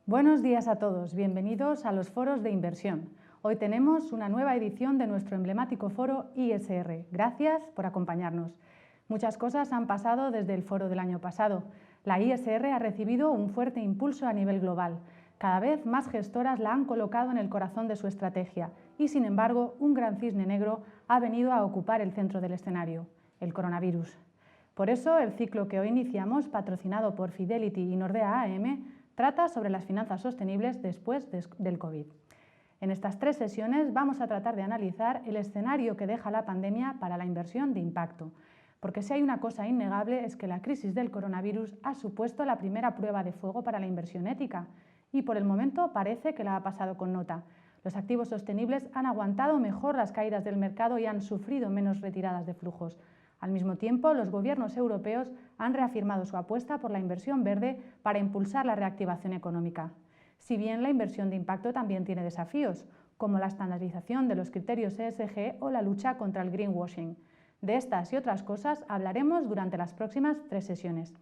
Buenos días a todos, bienvenidos a los foros de inversión. Hoy tenemos una nueva edición de nuestro emblemático foro ISR. Gracias por acompañarnos. Muchas cosas han pasado desde el foro del año pasado. La ISR ha recibido un fuerte impulso a nivel global. Cada vez más gestoras la han colocado en el corazón de su estrategia y, sin embargo, un gran cisne negro ha venido a ocupar el centro del escenario, el coronavirus. Por eso, el ciclo que hoy iniciamos, patrocinado por Fidelity y Nordea AM, trata sobre las finanzas sostenibles después del COVID. En estas 3 sesiones vamos a tratar de analizar el escenario que deja la pandemia para la inversión de impacto, porque si hay una cosa innegable es que la crisis del coronavirus ha supuesto la primera prueba de fuego para la inversión ética y por el momento parece que la ha pasado con nota. Los activos sostenibles han aguantado mejor las caídas del mercado y han sufrido menos retiradas de flujos. Al mismo tiempo, los gobiernos europeos han reafirmado su apuesta por la inversión verde para impulsar la reactivación económica. Si bien la inversión de impacto también tiene desafíos, como la estandarización de los criterios ESG o la lucha contra el greenwashing. De estas y otras cosas hablaremos durante las próximas 3 sesiones.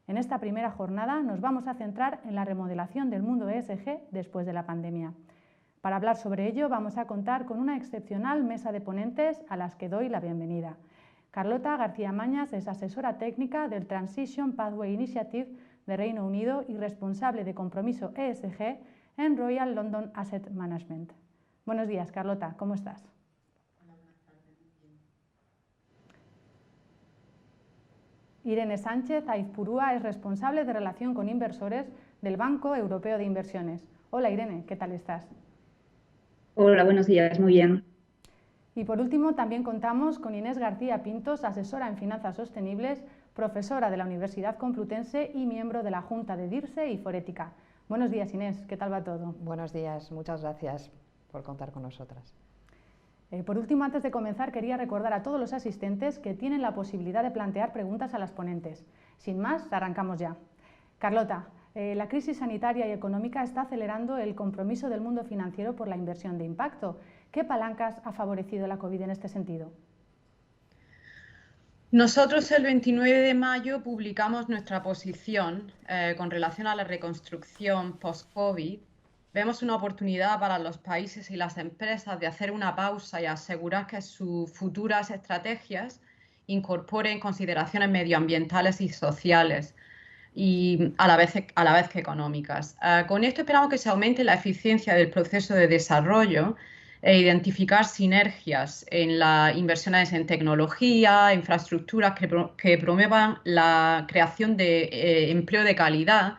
En esta primera jornada nos vamos a centrar en la remodelación del mundo ESG después de la pandemia. Para hablar sobre ello vamos a contar con una excepcional mesa de ponentes a las que doy la bienvenida. Carlota García Mañas es asesora técnica del Transition Pathway Initiative de Reino Unido y responsable de compromiso ESG en Royal London Asset Management. Buenos días, Carlota, ¿cómo estás? Hola, buenas tardes. Irene Sánchez Aizpurúa es responsable de relación con inversores del Banco Europeo de Inversiones. Hola, Irene, ¿qué tal estás? Hola, buenos días, muy bien. Y por último, también contamos con Inés García Pintos, asesora en finanzas sostenibles, profesora de la Universidad Complutense y miembro de la Junta de DIRSE y Forética. Buenos días, Inés, ¿qué tal va todo? Buenos días, muchas gracias por contar con nosotras. Por último, antes de comenzar, quería recordar a todos los asistentes que tienen la posibilidad de plantear preguntas a las ponentes. Sin más, arrancamos ya. Carlota, la crisis sanitaria y económica está acelerando el compromiso del mundo financiero por la inversión de impacto. ¿Qué palancas ha favorecido la COVID en este sentido? Nosotros el 29 de mayo publicamos nuestra posición con relación a la reconstrucción post-COVID. Vemos una oportunidad para los países y las empresas de hacer una pausa y asegurar que sus futuras estrategias incorporen consideraciones medioambientales y sociales y a la vez que económicas. Con esto esperamos que se aumente la eficiencia del proceso de desarrollo e identificar sinergias en las inversiones en tecnología, infraestructuras que promuevan la creación de empleo de calidad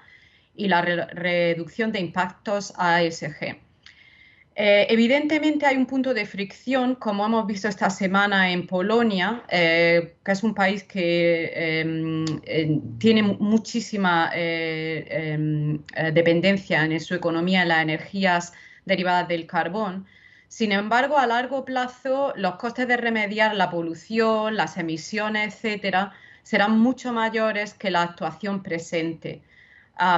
y la reducción de impactos ESG. Evidentemente hay un punto de fricción, como hemos visto esta semana en Polonia, que es un país que tiene muchísima dependencia en su economía en las energías derivadas del carbón. Sin embargo, a largo plazo, los costes de remediar la polución, las emisiones, etcétera, serán mucho mayores que la actuación presente.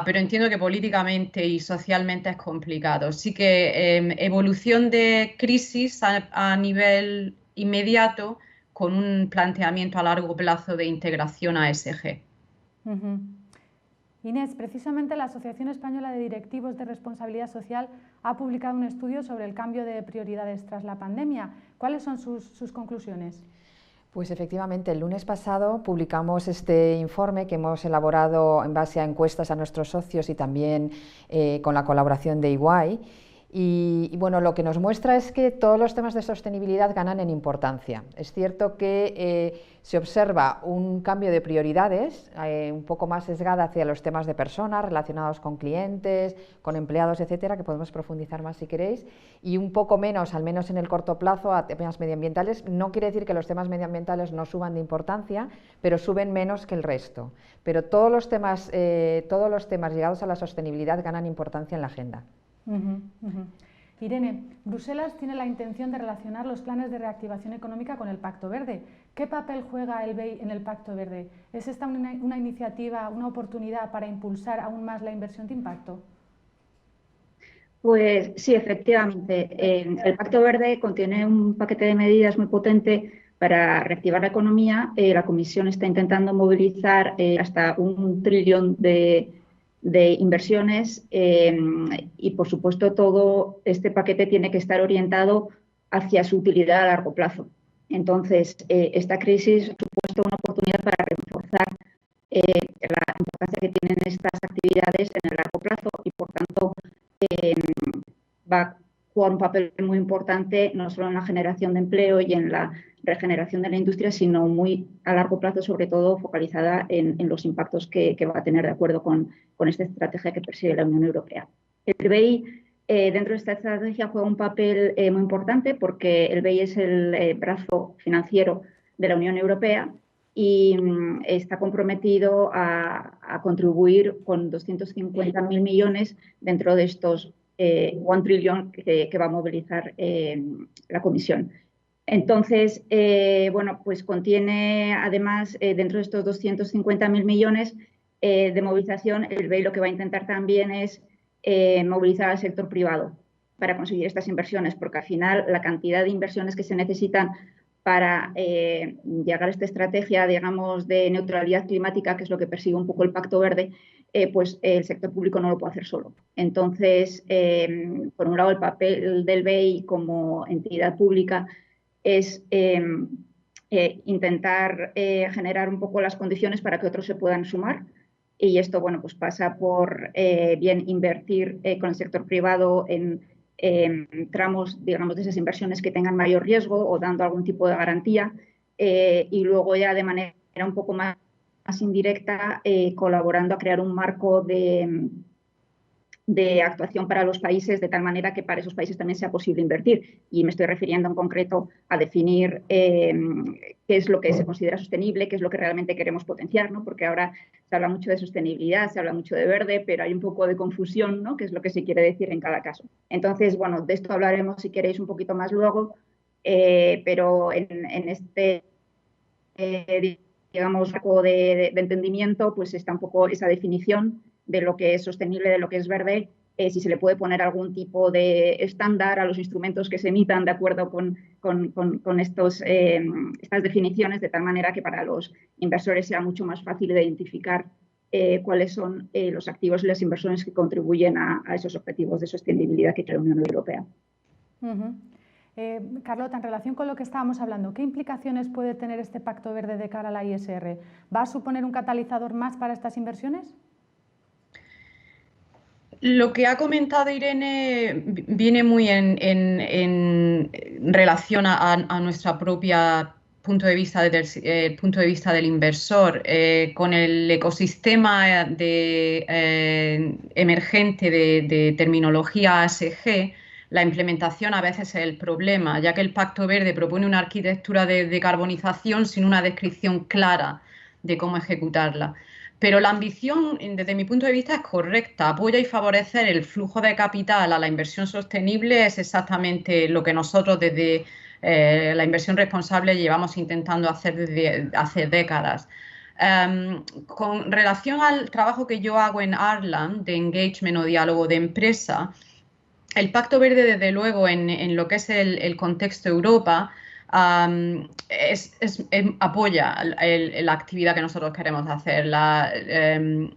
Pero entiendo que políticamente y socialmente es complicado. Sí que evolución de crisis a nivel inmediato con un planteamiento a largo plazo de integración a ESG. Inés, precisamente la Asociación Española de Directivos de Responsabilidad Social ha publicado un estudio sobre el cambio de prioridades tras la pandemia. ¿Cuáles son sus conclusiones? Pues efectivamente, el lunes pasado publicamos este informe que hemos elaborado en base a encuestas a nuestros socios y también con la colaboración de EY. Y bueno, lo que nos muestra es que todos los temas de sostenibilidad ganan en importancia. Es cierto que se observa un cambio de prioridades un poco más sesgada hacia los temas de personas relacionados con clientes, con empleados, etcétera, que podemos profundizar más si queréis, y un poco menos, al menos en el corto plazo, a temas medioambientales. No quiere decir que los temas medioambientales no suban de importancia, pero suben menos que el resto. Pero todos los temas ligados a la sostenibilidad ganan importancia en la agenda. Irene, Bruselas tiene la intención de relacionar los planes de reactivación económica con el Pacto Verde. ¿Qué papel juega el BEI en el Pacto Verde? ¿Es esta una iniciativa, una oportunidad para impulsar aún más la inversión de impacto? Pues sí, efectivamente. El Pacto Verde contiene un paquete de medidas muy potente Para reactivar la economía, la Comisión está intentando movilizar hasta 1 trillón de inversiones y, por supuesto, todo este paquete tiene que estar orientado hacia su utilidad a largo plazo. Entonces, esta crisis ha supuesto una oportunidad para reforzar la importancia que tienen estas actividades en el largo plazo y, por tanto, va a jugar un papel muy importante no solo en la generación de empleo y en la regeneración de la industria, sino muy a largo plazo, sobre todo focalizada en los impactos que va a tener de acuerdo con esta estrategia que persigue la Unión Europea. El BEI, dentro de esta estrategia, juega un papel muy importante porque el BEI es el brazo financiero de la Unión Europea y está comprometido a contribuir con 250.000 millones dentro de estos 1 trillón que va a movilizar la Comisión. Entonces, bueno, pues contiene además, dentro de estos 250.000 millones de movilización, el BEI lo que va a intentar también es movilizar al sector privado para conseguir estas inversiones, porque al final la cantidad de inversiones que se necesitan para llegar a esta estrategia, digamos, de neutralidad climática, que es lo que persigue un poco el Pacto Verde, pues el sector público no lo puede hacer solo. Entonces, por un lado, el papel del BEI como entidad pública es intentar generar un poco las condiciones para que otros se puedan sumar. Y esto, bueno, pues pasa por bien invertir con el sector privado en tramos, digamos, de esas inversiones que tengan mayor riesgo o dando algún tipo de garantía y luego ya de manera un poco más indirecta colaborando a crear un marco de actuación para los países de tal manera que para esos países también sea posible invertir. Y me estoy refiriendo en concreto a definir qué es lo que se considera sostenible, qué es lo que realmente queremos potenciar, ¿no? Porque ahora se habla mucho de sostenibilidad, se habla mucho de verde, pero hay un poco de confusión, ¿no? Qué es lo que se quiere decir en cada caso. Entonces, bueno, de esto hablaremos si queréis un poquito más luego, pero en este, digamos, marco de entendimiento, pues está un poco esa definición de lo que es sostenible, de lo que es verde, si se le puede poner algún tipo de estándar a los instrumentos que se emitan de acuerdo con estas definiciones, de tal manera que para los inversores sea mucho más fácil identificar cuáles son los activos y las inversiones que contribuyen a esos objetivos de sostenibilidad que crea la Unión Europea. Carlota, en relación con lo que estábamos hablando, ¿qué implicaciones puede tener este Pacto Verde de cara a la ISR? ¿Va a suponer un catalizador más para estas inversiones? Lo que ha comentado Irene viene muy en relación a nuestra propia punto de vista del inversor, con el ecosistema emergente de terminología ASG. La implementación a veces es el problema, ya que el Pacto Verde propone una arquitectura de decarbonización sin una descripción clara de cómo ejecutarla. Pero la ambición, desde mi punto de vista, es correcta. Apoya y favorecer el flujo de capital a la inversión sostenible es exactamente lo que nosotros desde la inversión responsable llevamos intentando hacer desde hace décadas. Con relación al trabajo que yo hago en Arlan, de engagement o diálogo de empresa, el Pacto Verde, desde luego, en lo que es el contexto Europa, apoya la actividad que nosotros queremos hacer,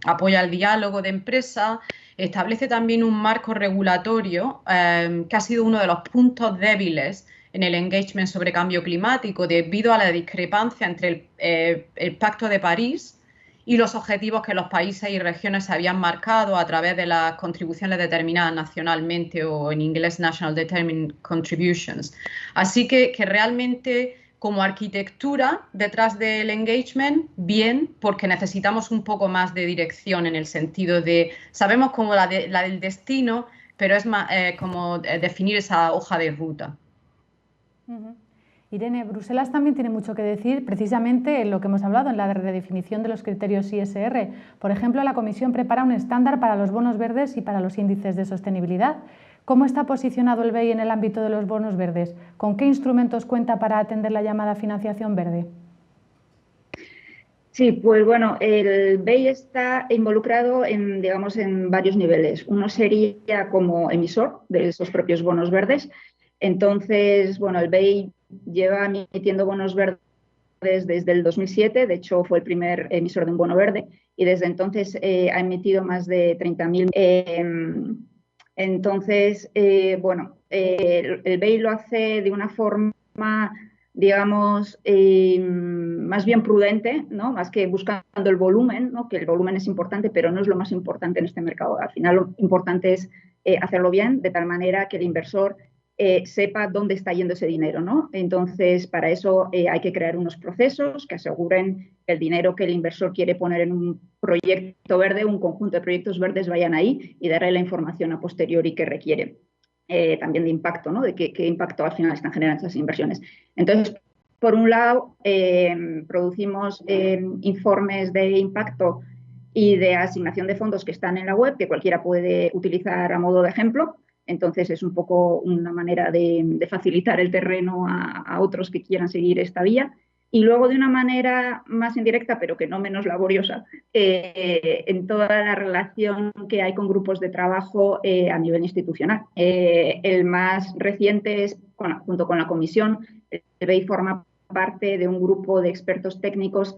apoya el diálogo de empresa, establece también un marco regulatorio que ha sido uno de los puntos débiles en el engagement sobre cambio climático debido a la discrepancia entre el Pacto de París y los objetivos que los países y regiones se habían marcado a través de las contribuciones determinadas nacionalmente o en inglés National Determined Contributions. Así que realmente como arquitectura detrás del engagement, bien, porque necesitamos un poco más de dirección en el sentido de, sabemos como la del destino, pero es más como definir esa hoja de ruta. Irene, Bruselas también tiene mucho que decir precisamente en lo que hemos hablado, en la redefinición de los criterios ISR. Por ejemplo, la Comisión prepara un estándar para los bonos verdes y para los índices de sostenibilidad. ¿Cómo está posicionado el BEI en el ámbito de los bonos verdes? ¿Con qué instrumentos cuenta para atender la llamada financiación verde? Sí, pues bueno, el BEI está involucrado digamos, en varios niveles. Uno sería como emisor de esos propios bonos verdes. Entonces, bueno, el BEI lleva emitiendo bonos verdes desde el 2007, de hecho fue el primer emisor de un bono verde, y desde entonces ha emitido más de 30.000. Entonces, bueno, el BEI lo hace de una forma, digamos, más bien prudente, ¿no? Más que buscando el volumen, ¿no? Que el volumen es importante, pero no es lo más importante en este mercado. Al final lo importante es hacerlo bien, de tal manera que el inversor sepa dónde está yendo ese dinero, ¿no? Entonces, para eso hay que crear unos procesos que aseguren que el dinero que el inversor quiere poner en un proyecto verde, un conjunto de proyectos verdes, vayan ahí y darle la información a posteriori que requiere. También de impacto, ¿no? De qué impacto al final están generando esas inversiones. Entonces, por un lado, producimos informes de impacto y de asignación de fondos que están en la web, que cualquiera puede utilizar a modo de ejemplo. Entonces, es un poco una manera de facilitar el terreno a otros que quieran seguir esta vía. Y luego, de una manera más indirecta, pero que no menos laboriosa, en toda la relación que hay con grupos de trabajo a nivel institucional. El más reciente es, junto con la comisión, el BEI forma parte de un grupo de expertos técnicos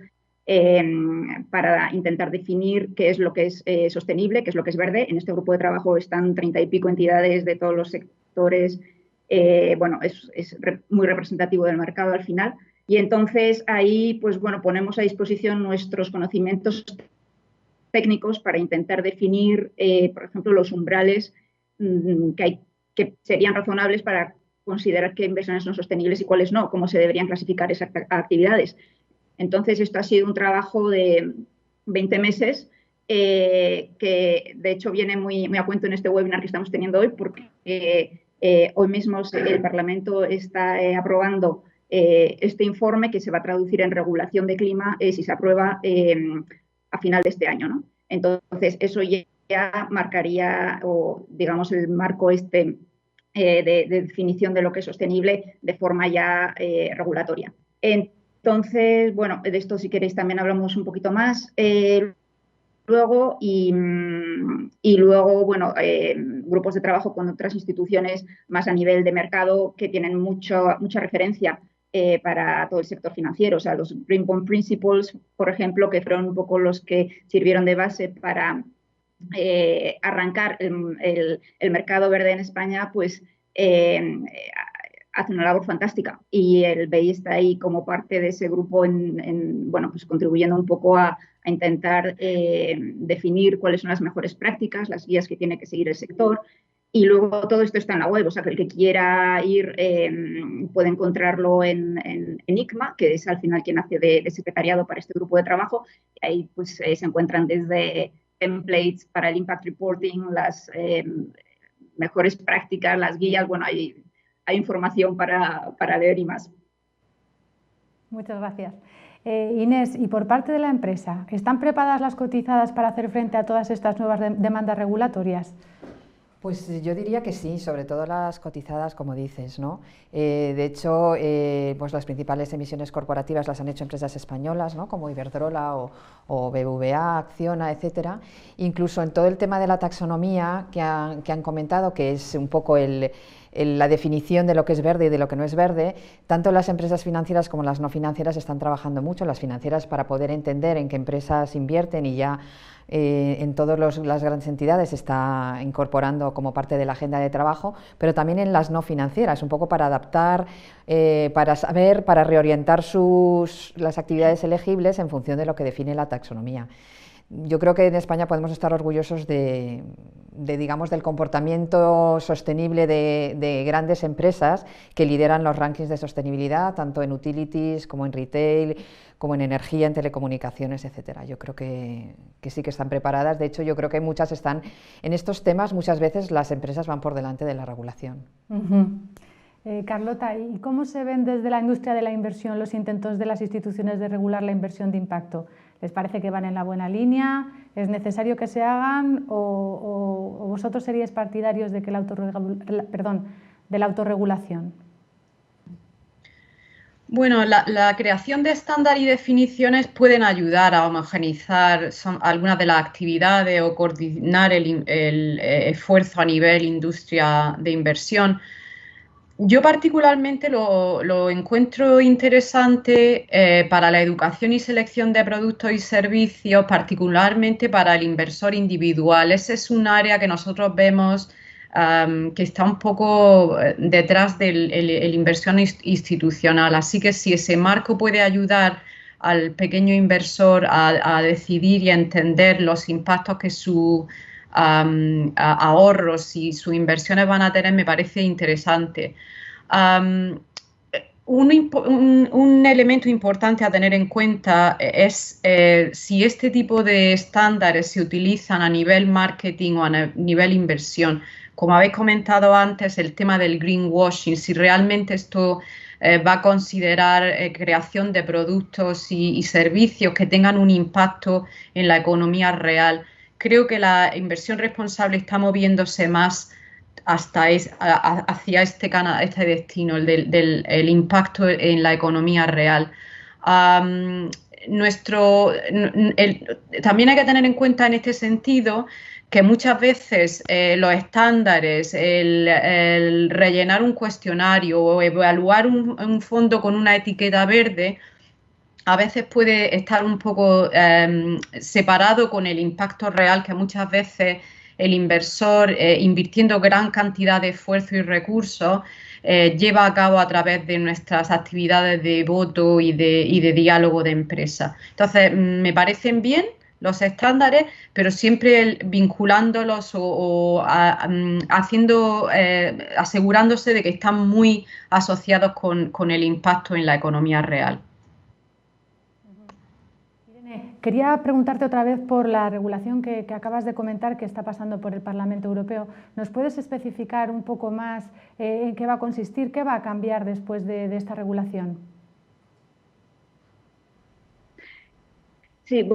para intentar definir qué es lo que es sostenible, qué es lo que es verde. En este grupo de trabajo están 30 y pico entidades de todos los sectores. Bueno, es muy representativo del mercado al final. Y entonces ahí, pues bueno, ponemos a disposición nuestros conocimientos técnicos para intentar definir, por ejemplo, los umbrales que serían razonables para considerar qué inversiones son sostenibles y cuáles no, cómo se deberían clasificar esas actividades. Entonces, esto ha sido un trabajo de 20 meses que, de hecho, viene muy a cuento en este webinar que estamos teniendo hoy, porque hoy mismo el Parlamento está aprobando este informe que se va a traducir en regulación de clima si se aprueba a final de este año, ¿no? Entonces, eso ya marcaría, o digamos, el marco de definición de lo que es sostenible de forma ya regulatoria. Entonces, bueno, de esto si queréis también hablamos un poquito más luego y luego, bueno, grupos de trabajo con otras instituciones más a nivel de mercado que tienen mucha referencia para todo el sector financiero. O sea, los Green Bond Principles, por ejemplo, que fueron un poco los que sirvieron de base para arrancar el mercado verde en España, pues hace una labor fantástica y el BEI está ahí como parte de ese grupo bueno, pues contribuyendo un poco a intentar definir cuáles son las mejores prácticas, las guías que tiene que seguir el sector. Y luego todo esto está en la web, o sea que el que quiera ir puede encontrarlo en ICMA, que es al final quien hace de secretariado para este grupo de trabajo. Y ahí pues se encuentran desde templates para el impact reporting, las mejores prácticas, las guías, bueno, hay información para leer y más. Muchas gracias. Inés, y por parte de la empresa, ¿están preparadas las cotizadas para hacer frente a todas estas nuevas demandas regulatorias? Pues yo diría que sí, sobre todo las cotizadas, como dices, ¿no? De hecho, pues las principales emisiones corporativas las han hecho empresas españolas, ¿no? Como Iberdrola o BBVA, Acciona, etcétera. Incluso en todo el tema de la taxonomía que han comentado, que es un poco la definición de lo que es verde y de lo que no es verde, tanto las empresas financieras como las no financieras están trabajando mucho, las financieras para poder entender en qué empresas invierten y ya en todas las grandes entidades se está incorporando como parte de la agenda de trabajo, pero también en las no financieras, un poco para adaptar, para saber, para reorientar las actividades elegibles en función de lo que define la taxonomía. Yo creo que en España podemos estar orgullosos digamos, del comportamiento sostenible de grandes empresas que lideran los rankings de sostenibilidad, tanto en utilities como en retail, como en energía, en telecomunicaciones, etcétera. Yo creo que sí que están preparadas. De hecho, yo creo que muchas están en estos temas. Muchas veces las empresas van por delante de la regulación. Carlota, ¿y cómo se ven desde la industria de la inversión los intentos de las instituciones de regular la inversión de impacto? ¿Les parece que van en la buena línea? ¿Es necesario que se hagan? ¿O vosotros seríais partidarios de la autorregulación? Bueno, la creación de estándar y definiciones pueden ayudar a homogeneizar algunas de las actividades o coordinar el esfuerzo a nivel industria de inversión. Yo particularmente lo encuentro interesante para la educación y selección de productos y servicios, particularmente para el inversor individual. Ese es un área que nosotros vemos que está un poco detrás del inversión institucional. Así que si ese marco puede ayudar al pequeño inversor a decidir y a entender los impactos que sus ahorros y sus inversiones van a tener, me parece interesante. Um, un elemento importante a tener en cuenta es si este tipo de estándares se utilizan a nivel marketing o a nivel inversión. Como habéis comentado antes, el tema del greenwashing, si realmente esto va a considerar creación de productos y servicios que tengan un impacto en la economía real. Creo que la inversión responsable está moviéndose más hacia este destino, el impacto en la economía real. También hay que tener en cuenta en este sentido que muchas veces los estándares, el rellenar un cuestionario o evaluar un fondo con una etiqueta verde, a veces puede estar un poco separado con el impacto real que muchas veces el inversor, invirtiendo gran cantidad de esfuerzo y recursos, lleva a cabo a través de nuestras actividades de voto y de diálogo de empresa. Entonces, me parecen bien los estándares, pero siempre vinculándolos asegurándose de que están muy asociados con el impacto en la economía real. Quería preguntarte otra vez por la regulación que acabas de comentar que está pasando por el Parlamento Europeo. ¿Nos puedes especificar un poco más en qué va a consistir, qué va a cambiar después de esta regulación? Sí,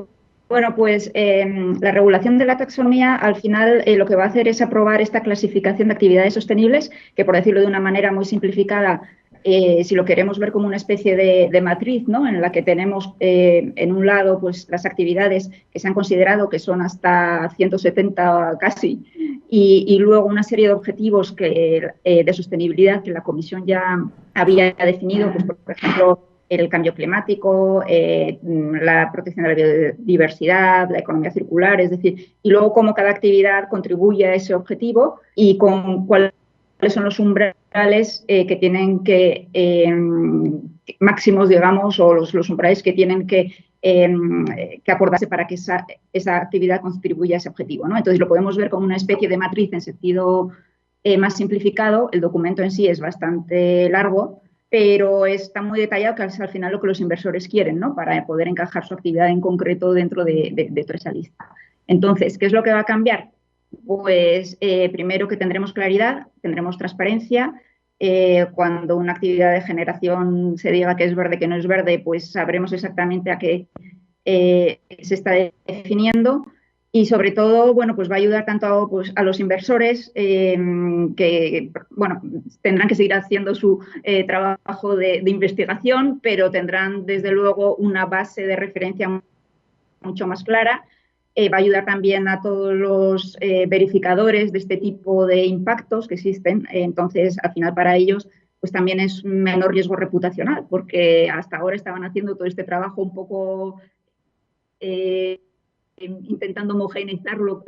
bueno, pues la regulación de la taxonomía al final lo que va a hacer es aprobar esta clasificación de actividades sostenibles, que por decirlo de una manera muy simplificada, si lo queremos ver como una especie de matriz, ¿no? En la que tenemos en un lado pues, las actividades que se han considerado que son hasta 170 casi, y luego una serie de objetivos de sostenibilidad que la Comisión ya había definido, pues, por ejemplo, el cambio climático, la protección de la biodiversidad, la economía circular, es decir, y luego cómo cada actividad contribuye a ese objetivo y con cuáles son los umbrales que tienen que, máximos, digamos, o los umbrales que tienen que acordarse para que esa actividad contribuya a ese objetivo, ¿no? Entonces, lo podemos ver como una especie de matriz en sentido más simplificado. El documento en sí es bastante largo, pero está muy detallado, que es al final lo que los inversores quieren, ¿no? Para poder encajar su actividad en concreto dentro de toda esa lista. Entonces, ¿qué es lo que va a cambiar? Pues primero que tendremos claridad, tendremos transparencia. Cuando una actividad de generación se diga que es verde, que no es verde, pues sabremos exactamente a qué se está definiendo. Y sobre todo, bueno, pues va a ayudar tanto pues, a los inversores que, bueno, tendrán que seguir haciendo su trabajo de investigación, pero tendrán desde luego una base de referencia mucho más clara. Va a ayudar también a todos los verificadores de este tipo de impactos que existen. Entonces, al final para ellos, pues también es menor riesgo reputacional, porque hasta ahora estaban haciendo todo este trabajo un poco intentando homogeneizarlo,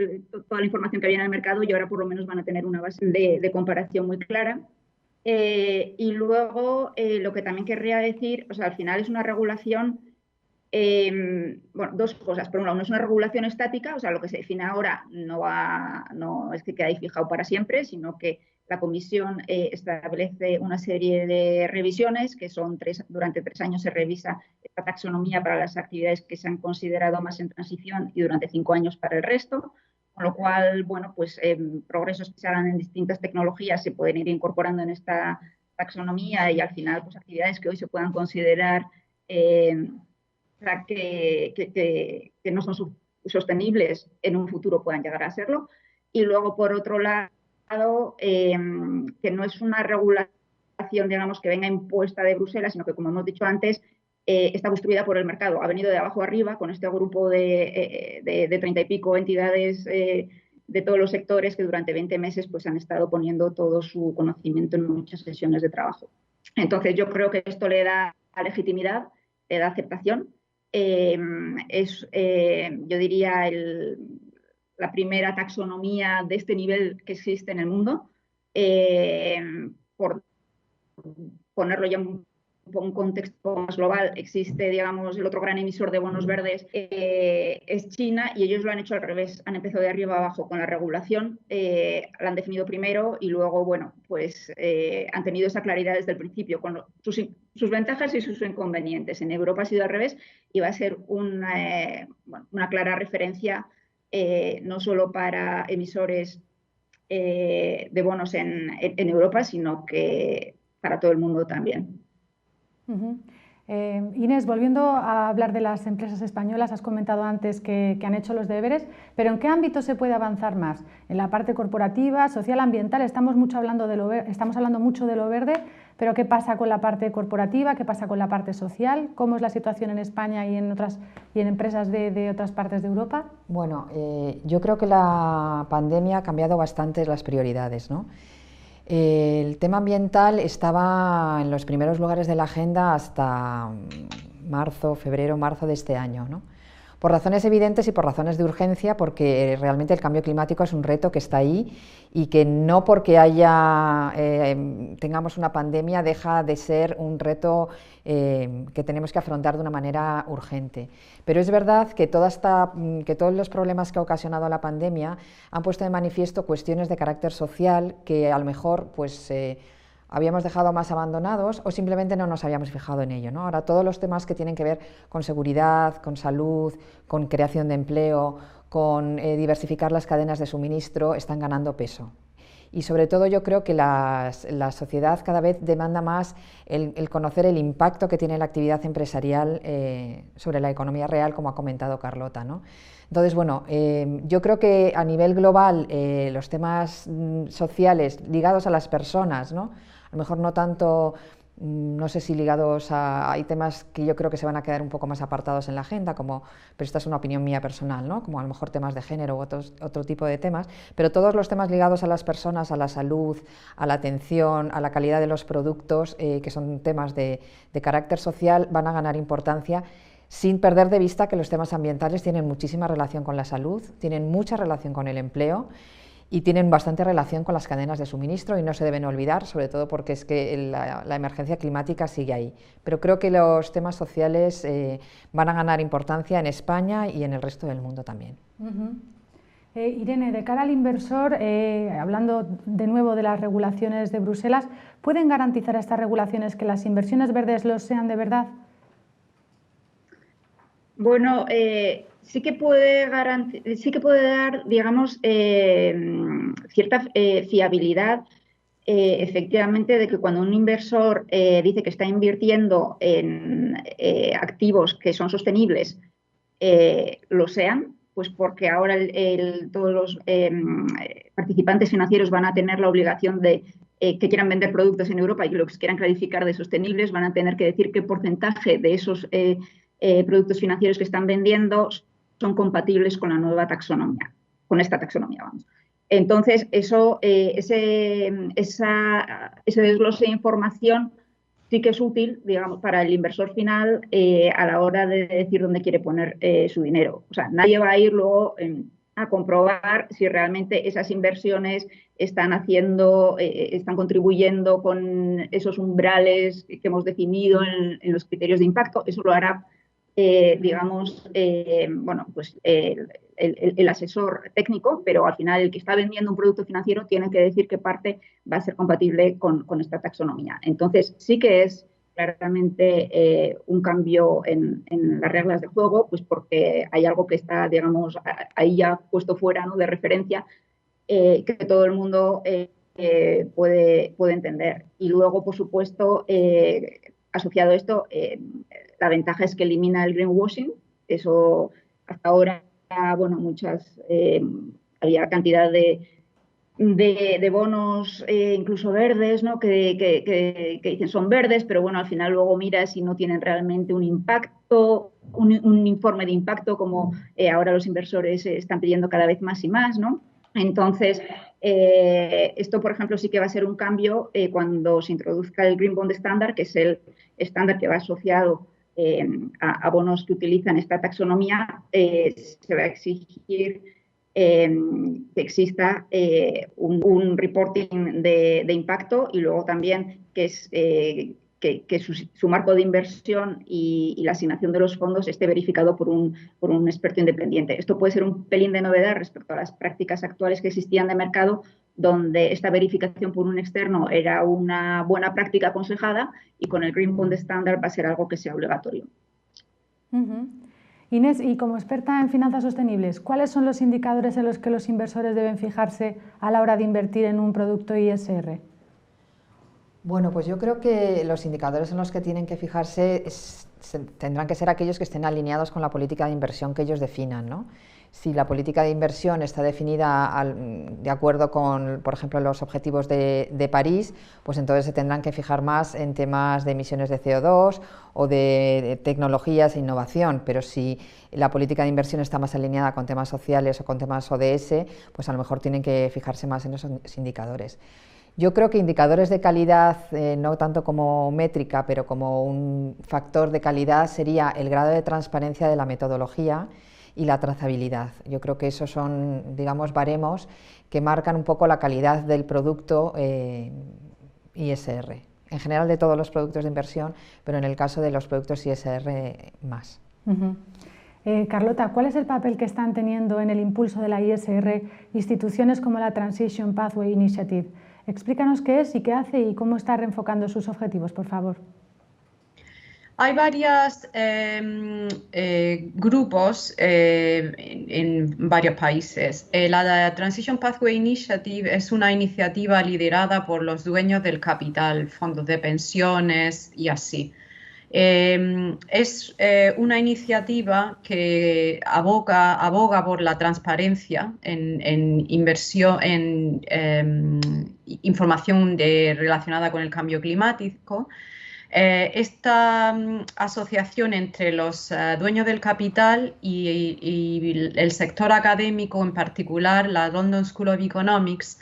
toda la información que había en el mercado, y ahora por lo menos van a tener una base de comparación muy clara. Y luego, lo que también querría decir, o sea, al final es una regulación, bueno, dos cosas. Por un lado, no es una regulación estática, o sea, lo que se define ahora no es que quede ahí fijado para siempre, sino que la Comisión establece una serie de revisiones, que son durante 3 años se revisa esta taxonomía para las actividades que se han considerado más en transición y durante 5 años para el resto, con lo cual, bueno, pues progresos que se hagan en distintas tecnologías se pueden ir incorporando en esta taxonomía, y al final, pues actividades que hoy se puedan considerar que no son sostenibles en un futuro puedan llegar a serlo. Y luego, por otro lado, que no es una regulación, digamos, que venga impuesta de Bruselas, sino que, como hemos dicho antes, está construida por el mercado. Ha venido de abajo arriba con este grupo de 30 y pico entidades de todos los sectores que durante 20 meses pues, han estado poniendo todo su conocimiento en muchas sesiones de trabajo. Entonces, yo creo que esto le da legitimidad, le da aceptación. Yo diría, la primera taxonomía de este nivel que existe en el mundo. Por ponerlo ya un contexto más global, existe, digamos, el otro gran emisor de bonos verdes es China, y ellos lo han hecho al revés, han empezado de arriba abajo con la regulación, la han definido primero y luego, bueno, pues han tenido esa claridad desde el principio, con sus ventajas y sus inconvenientes. En Europa ha sido al revés y va a ser una clara referencia no solo para emisores de bonos en Europa, sino que para todo el mundo también. Inés, volviendo a hablar de las empresas españolas, has comentado antes que han hecho los deberes, pero ¿en qué ámbito se puede avanzar más? ¿En la parte corporativa, social, ambiental? Estamos hablando mucho de lo verde, pero ¿qué pasa con la parte corporativa? ¿Qué pasa con la parte social? ¿Cómo es la situación en España y en empresas de otras partes de Europa? Bueno, yo creo que la pandemia ha cambiado bastante las prioridades, ¿no? El tema ambiental estaba en los primeros lugares de la agenda hasta febrero, marzo de este año, ¿no? Por razones evidentes y por razones de urgencia, porque realmente el cambio climático es un reto que está ahí y que no porque tengamos una pandemia deja de ser un reto que tenemos que afrontar de una manera urgente. Pero es verdad que todos los problemas que ha ocasionado la pandemia han puesto de manifiesto cuestiones de carácter social que a lo mejor pues, habíamos dejado más abandonados o simplemente no nos habíamos fijado en ello, ¿no? Ahora todos los temas que tienen que ver con seguridad, con salud, con creación de empleo, con diversificar las cadenas de suministro están ganando peso. Y sobre todo yo creo que la sociedad cada vez demanda más el conocer el impacto que tiene la actividad empresarial sobre la economía real, como ha comentado Carlota, ¿no? Entonces, bueno, yo creo que a nivel global los temas sociales ligados a las personas, ¿no? A lo mejor no tanto, no sé si ligados hay temas que yo creo que se van a quedar un poco más apartados en la agenda, pero esta es una opinión mía personal, ¿no? Como a lo mejor temas de género u otro tipo de temas, pero todos los temas ligados a las personas, a la salud, a la atención, a la calidad de los productos, que son temas de carácter social, van a ganar importancia, sin perder de vista que los temas ambientales tienen muchísima relación con la salud, tienen mucha relación con el empleo y tienen bastante relación con las cadenas de suministro y no se deben olvidar, sobre todo porque es que la emergencia climática sigue ahí. Pero creo que los temas sociales van a ganar importancia en España y en el resto del mundo también. Irene, de cara al inversor, hablando de nuevo de las regulaciones de Bruselas, ¿pueden garantizar estas regulaciones que las inversiones verdes lo sean de verdad? Bueno, sí que puede dar, digamos, cierta fiabilidad, efectivamente, de que cuando un inversor dice que está invirtiendo en activos que son sostenibles, lo sean, pues porque ahora todos los participantes financieros van a tener la obligación de que quieran vender productos en Europa y que los quieran clarificar de sostenibles, van a tener que decir qué porcentaje de esos productos financieros que están vendiendo son compatibles con la nueva taxonomía, con esta taxonomía, vamos. Entonces, ese desglose de información sí que es útil, digamos, para el inversor final a la hora de decir dónde quiere poner su dinero. O sea, nadie va a ir luego a comprobar si realmente esas inversiones están contribuyendo con esos umbrales que hemos definido en los criterios de impacto. Eso lo hará digamos, bueno, pues el asesor técnico, pero al final el que está vendiendo un producto financiero tiene que decir qué parte va a ser compatible con esta taxonomía. Entonces, sí que es claramente un cambio en las reglas de juego, pues porque hay algo que está, digamos, ahí ya puesto fuera, ¿no?, de referencia, que todo el mundo puede entender. Y luego, por supuesto, asociado a esto, la ventaja es que elimina el greenwashing. Eso hasta ahora, bueno, había cantidad de bonos, incluso verdes, ¿no?, que dicen son verdes, pero bueno, al final luego miras si no tienen realmente un impacto, un informe de impacto, como ahora los inversores están pidiendo cada vez más y más, ¿no? Entonces, esto, por ejemplo, sí que va a ser un cambio cuando se introduzca el Green Bond Standard, que es el estándar que va asociado a bonos que utilizan esta taxonomía. Se va a exigir que exista un reporting de impacto, y luego también que su marco de inversión y la asignación de los fondos esté verificado por un experto independiente. Esto puede ser un pelín de novedad respecto a las prácticas actuales que existían de mercado, donde esta verificación por un externo era una buena práctica aconsejada, y con el Green Bond Standard va a ser algo que sea obligatorio. Inés, y como experta en finanzas sostenibles, ¿cuáles son los indicadores en los que los inversores deben fijarse a la hora de invertir en un producto ISR? Bueno, pues yo creo que los indicadores en los que tienen que fijarse tendrán que ser aquellos que estén alineados con la política de inversión que ellos definan, ¿no? Si la política de inversión está definida de acuerdo con, por ejemplo, los objetivos de París, pues entonces se tendrán que fijar más en temas de emisiones de CO2 o de tecnologías e innovación, pero si la política de inversión está más alineada con temas sociales o con temas ODS, pues a lo mejor tienen que fijarse más en esos indicadores. Yo creo que indicadores de calidad, no tanto como métrica, pero como un factor de calidad, sería el grado de transparencia de la metodología y la trazabilidad. Yo creo que esos son, digamos, baremos que marcan un poco la calidad del producto ISR. En general de todos los productos de inversión, pero en el caso de los productos ISR más. Carlota, ¿cuál es el papel que están teniendo en el impulso de la ISR instituciones como la Transition Pathway Initiative? Explícanos qué es y qué hace y cómo está reenfocando sus objetivos, por favor. Hay varios grupos en varios países. La Transition Pathway Initiative es una iniciativa liderada por los dueños del capital, fondos de pensiones y así. Es una iniciativa que aboga por la transparencia en inversión, en información relacionada con el cambio climático. Esta asociación entre los dueños del capital y el sector académico, en particular la London School of Economics,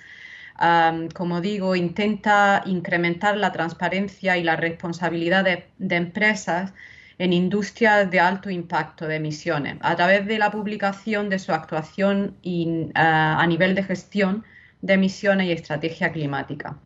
como digo, intenta incrementar la transparencia y la responsabilidad de empresas en industrias de alto impacto de emisiones a través de la publicación de su actuación a nivel de gestión de emisiones y estrategia climática.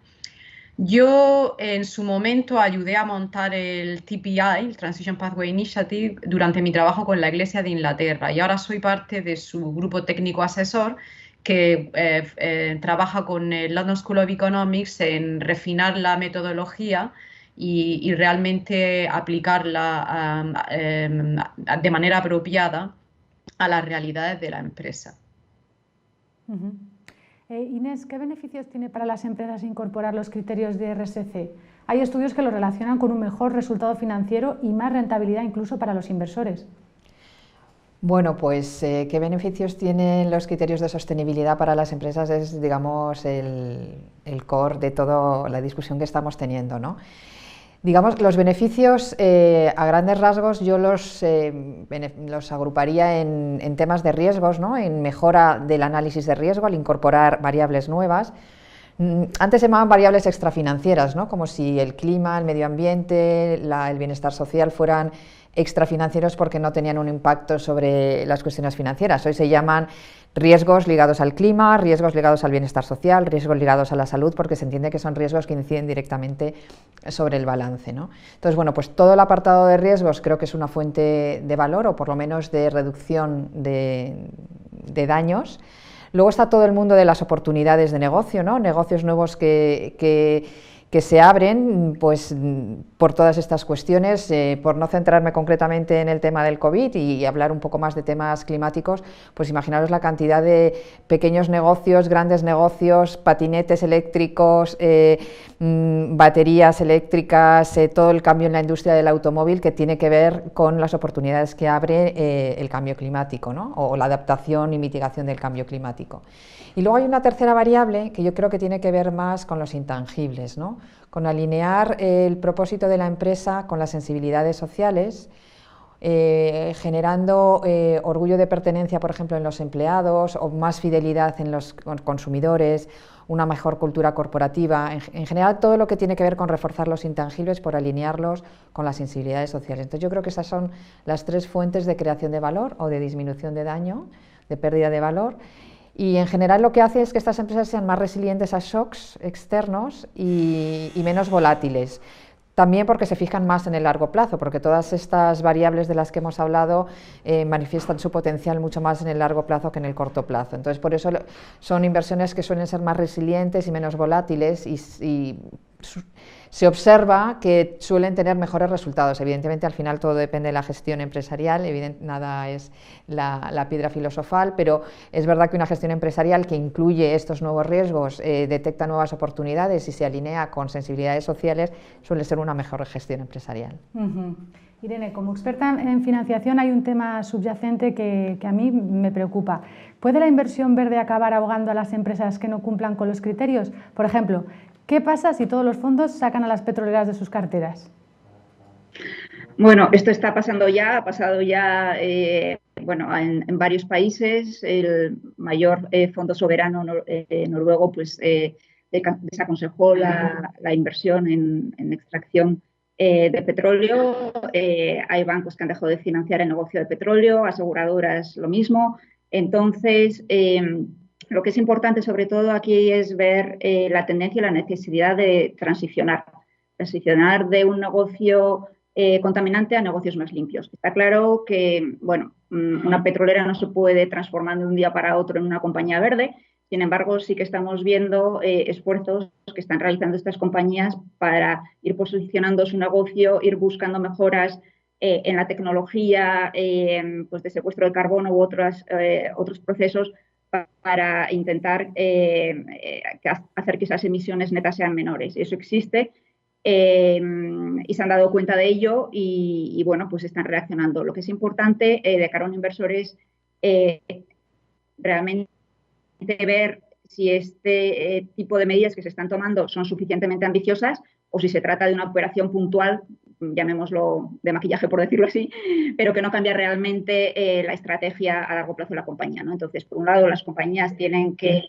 Yo en su momento ayudé a montar el TPI, el Transition Pathway Initiative, durante mi trabajo con la Iglesia de Inglaterra, y ahora soy parte de su grupo técnico asesor que trabaja con el London School of Economics en refinar la metodología y realmente aplicarla de manera apropiada a las realidades de la empresa. Inés, ¿qué beneficios tiene para las empresas incorporar los criterios de RSC? Hay estudios que lo relacionan con un mejor resultado financiero y más rentabilidad incluso para los inversores. Bueno, pues qué beneficios tienen los criterios de sostenibilidad para las empresas es, digamos, el core de toda la discusión que estamos teniendo, ¿no? Digamos, los beneficios, a grandes rasgos, yo los agruparía en temas de riesgos, ¿no? En mejora del análisis de riesgo al incorporar variables nuevas. Antes se llamaban variables extrafinancieras, ¿no? Como si el clima, el medio ambiente, el bienestar social fueran extrafinancieros porque no tenían un impacto sobre las cuestiones financieras. Hoy se llaman riesgos ligados al clima, riesgos ligados al bienestar social, riesgos ligados a la salud, porque se entiende que son riesgos que inciden directamente sobre el balance, ¿no? Entonces, bueno, pues todo el apartado de riesgos creo que es una fuente de valor, o por lo menos de reducción de daños. Luego está todo el mundo de las oportunidades de negocio, ¿no? Negocios nuevos que se abren pues, por todas estas cuestiones. Por no centrarme concretamente en el tema del COVID y hablar un poco más de temas climáticos, pues imaginaros la cantidad de pequeños negocios, grandes negocios, patinetes eléctricos, baterías eléctricas, todo el cambio en la industria del automóvil que tiene que ver con las oportunidades que abre el cambio climático, ¿no? O la adaptación y mitigación del cambio climático. Y luego hay una tercera variable que yo creo que tiene que ver más con los intangibles, ¿no? Con alinear el propósito de la empresa con las sensibilidades sociales, generando orgullo de pertenencia, por ejemplo, en los empleados, o más fidelidad en los consumidores, una mejor cultura corporativa, en general todo lo que tiene que ver con reforzar los intangibles por alinearlos con las sensibilidades sociales. Entonces yo creo que esas son las 3 fuentes de creación de valor o de disminución de daño, de pérdida de valor, y en general lo que hace es que estas empresas sean más resilientes a shocks externos y menos volátiles. También porque se fijan más en el largo plazo, porque todas estas variables de las que hemos hablado manifiestan su potencial mucho más en el largo plazo que en el corto plazo. Entonces, por eso son inversiones que suelen ser más resilientes y menos volátiles y se observa que suelen tener mejores resultados. Evidentemente, al final todo depende de la gestión empresarial, nada es la piedra filosofal, pero es verdad que una gestión empresarial que incluye estos nuevos riesgos, detecta nuevas oportunidades y se alinea con sensibilidades sociales, suele ser una mejor gestión empresarial. Irene, como experta en financiación hay un tema subyacente que a mí me preocupa. ¿Puede la inversión verde acabar ahogando a las empresas que no cumplan con los criterios? Por ejemplo, ¿qué pasa si todos los fondos sacan a las petroleras de sus carteras? Bueno, esto está pasando ya, ha pasado ya en varios países. El mayor fondo soberano noruego pues, desaconsejó la inversión en extracción de petróleo. Hay bancos que han dejado de financiar el negocio de petróleo, aseguradoras lo mismo. Entonces, lo que es importante sobre todo aquí es ver la tendencia y la necesidad de transicionar de un negocio contaminante a negocios más limpios. Está claro que, bueno, una petrolera no se puede transformar de un día para otro en una compañía verde. Sin embargo, sí que estamos viendo esfuerzos que están realizando estas compañías para ir posicionando su negocio, ir buscando mejoras en la tecnología pues de secuestro de carbono u otros procesos para intentar hacer que esas emisiones netas sean menores. Eso existe y se han dado cuenta de ello y bueno, pues están reaccionando. Lo que es importante de cara a un inversor es realmente ver si este tipo de medidas que se están tomando son suficientemente ambiciosas o si se trata de una operación puntual, llamémoslo de maquillaje por decirlo así, pero que no cambia realmente la estrategia a largo plazo de la compañía, ¿no? Entonces, por un lado, las compañías tienen que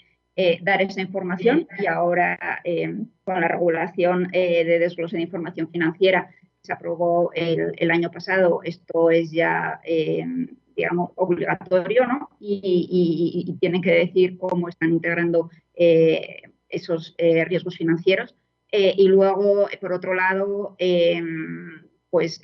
dar esa información y ahora con la regulación de desglose de información financiera se aprobó el año pasado, esto es ya digamos, obligatorio, ¿no? Y tienen que decir cómo están integrando esos riesgos financieros. Y luego, por otro lado, pues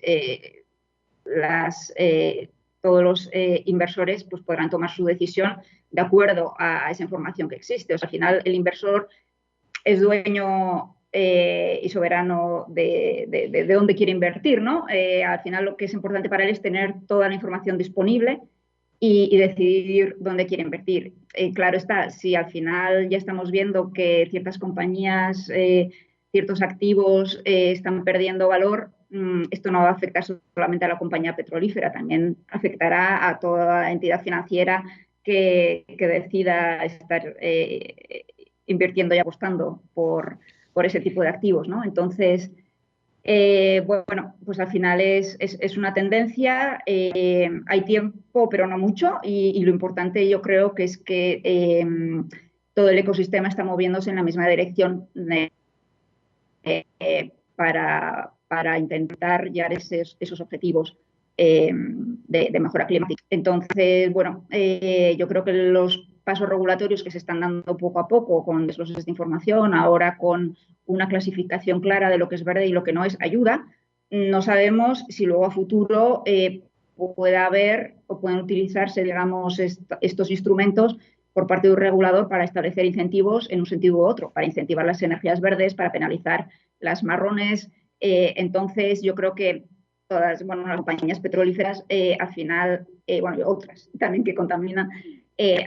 todos los inversores pues, podrán tomar su decisión de acuerdo a esa información que existe. O sea, al final, el inversor es dueño y soberano de dónde quiere invertir, ¿no? Al final lo que es importante para él es tener toda la información disponible y decidir dónde quiere invertir. Claro está, si al final ya estamos viendo que ciertas compañías, ciertos activos están perdiendo valor, esto no va a afectar solamente a la compañía petrolífera, también afectará a toda entidad financiera que decida estar invirtiendo y apostando por ese tipo de activos, ¿no? Entonces, bueno, pues al final es una tendencia, hay tiempo, pero no mucho, y lo importante yo creo que es que todo el ecosistema está moviéndose en la misma dirección para intentar llegar a esos objetivos de mejora climática. Entonces, bueno, yo creo que los pasos regulatorios que se están dando poco a poco con desgloses de información, ahora con una clasificación clara de lo que es verde y lo que no es, ayuda. No sabemos si luego a futuro pueda haber o pueden utilizarse, digamos, estos instrumentos por parte de un regulador para establecer incentivos en un sentido u otro, para incentivar las energías verdes, para penalizar las marrones. Entonces, yo creo que todas, bueno, las compañías petrolíferas al final, bueno, y otras también que contaminan,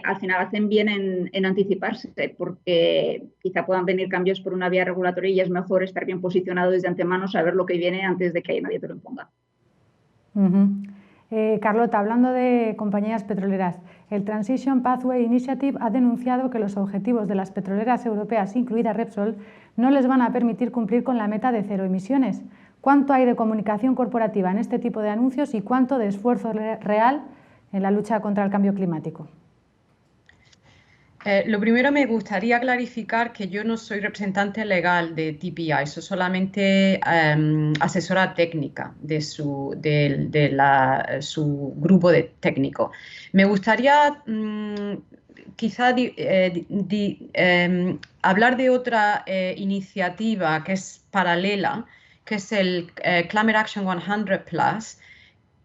al final hacen bien en anticiparse, porque quizá puedan venir cambios por una vía regulatoria y es mejor estar bien posicionado desde antemano, saber lo que viene antes de que nadie te lo imponga. Carlota, hablando de compañías petroleras, el Transition Pathway Initiative ha denunciado que los objetivos de las petroleras europeas, incluida Repsol, no les van a permitir cumplir con la meta de cero emisiones. ¿Cuánto hay de comunicación corporativa en este tipo de anuncios y cuánto de esfuerzo real en la lucha contra el cambio climático? Lo primero, me gustaría clarificar que yo no soy representante legal de TPI, soy solamente asesora técnica de su grupo técnico. Me gustaría quizá hablar de otra iniciativa que es paralela, que es el Climate Action 100+,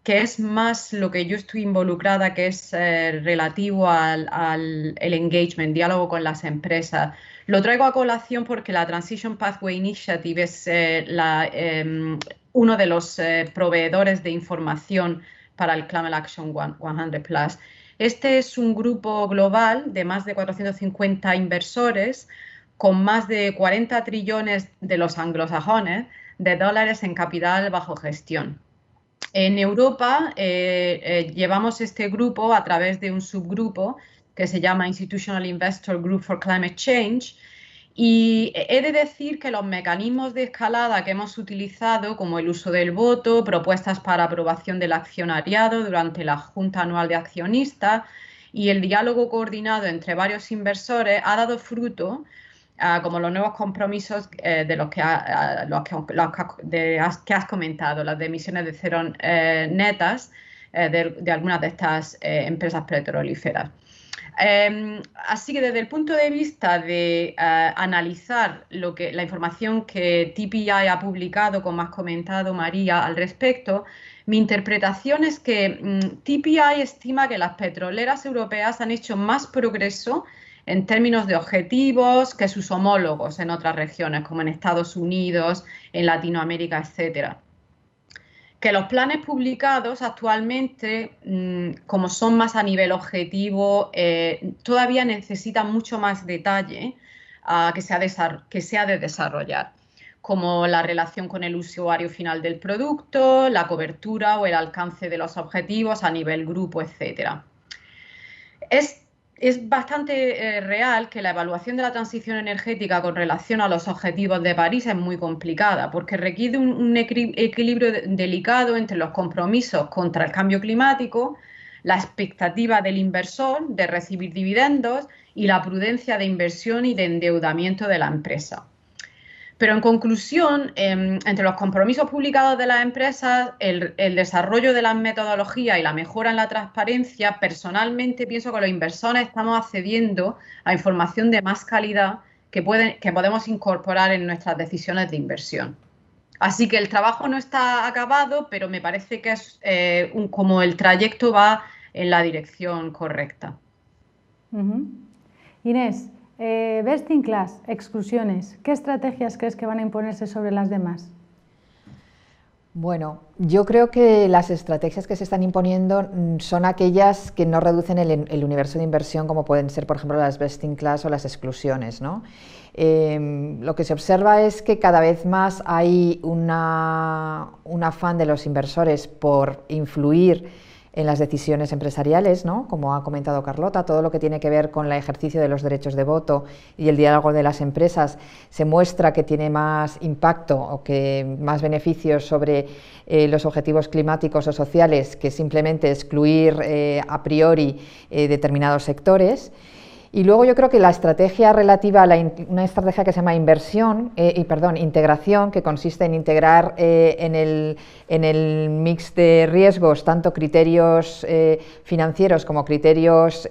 que es más lo que yo estoy involucrada, que es relativo al engagement, diálogo con las empresas. Lo traigo a colación porque la Transition Pathway Initiative es uno de los proveedores de información para el Climate Action 100+. Este es un grupo global de más de 450 inversores con más de 40 trillones de los anglosajones de dólares en capital bajo gestión. En Europa llevamos este grupo a través de un subgrupo que se llama Institutional Investor Group for Climate Change, y he de decir que los mecanismos de escalada que hemos utilizado, como el uso del voto, propuestas para aprobación del accionariado durante la Junta Anual de Accionistas y el diálogo coordinado entre varios inversores, ha dado fruto, como los nuevos compromisos de los que has comentado, las de emisiones de cero netas de algunas de estas empresas petrolíferas. Así que desde el punto de vista de analizar la información que TPI ha publicado, como has comentado, María, al respecto, mi interpretación es que TPI estima que las petroleras europeas han hecho más progreso en términos de objetivos que sus homólogos en otras regiones, como en Estados Unidos, en Latinoamérica, etcétera. Que los planes publicados actualmente, como son más a nivel objetivo, todavía necesitan mucho más detalle que se ha de desarrollar, como la relación con el usuario final del producto, la cobertura o el alcance de los objetivos a nivel grupo, etcétera. Es bastante real que la evaluación de la transición energética con relación a los objetivos de París es muy complicada, porque requiere un equilibrio delicado entre los compromisos contra el cambio climático, la expectativa del inversor de recibir dividendos y la prudencia de inversión y de endeudamiento de la empresa. Pero en conclusión, entre los compromisos publicados de las empresas, el desarrollo de las metodologías y la mejora en la transparencia, personalmente pienso que los inversores estamos accediendo a información de más calidad que podemos incorporar en nuestras decisiones de inversión. Así que el trabajo no está acabado, pero me parece que es como el trayecto va en la dirección correcta. Inés, best in class, exclusiones, ¿qué estrategias crees que van a imponerse sobre las demás? Bueno, yo creo que las estrategias que se están imponiendo son aquellas que no reducen el universo de inversión, como pueden ser, por ejemplo, las best in class o las exclusiones, ¿no? Lo que se observa es que cada vez más hay un afán de los inversores por influir en las decisiones empresariales, ¿no? Como ha comentado Carlota, todo lo que tiene que ver con el ejercicio de los derechos de voto y el diálogo de las empresas se muestra que tiene más impacto o que más beneficios sobre los objetivos climáticos o sociales que simplemente excluir a priori determinados sectores. Y luego yo creo que la estrategia relativa a una estrategia que se llama integración, que consiste en integrar en el mix de riesgos tanto criterios financieros como criterios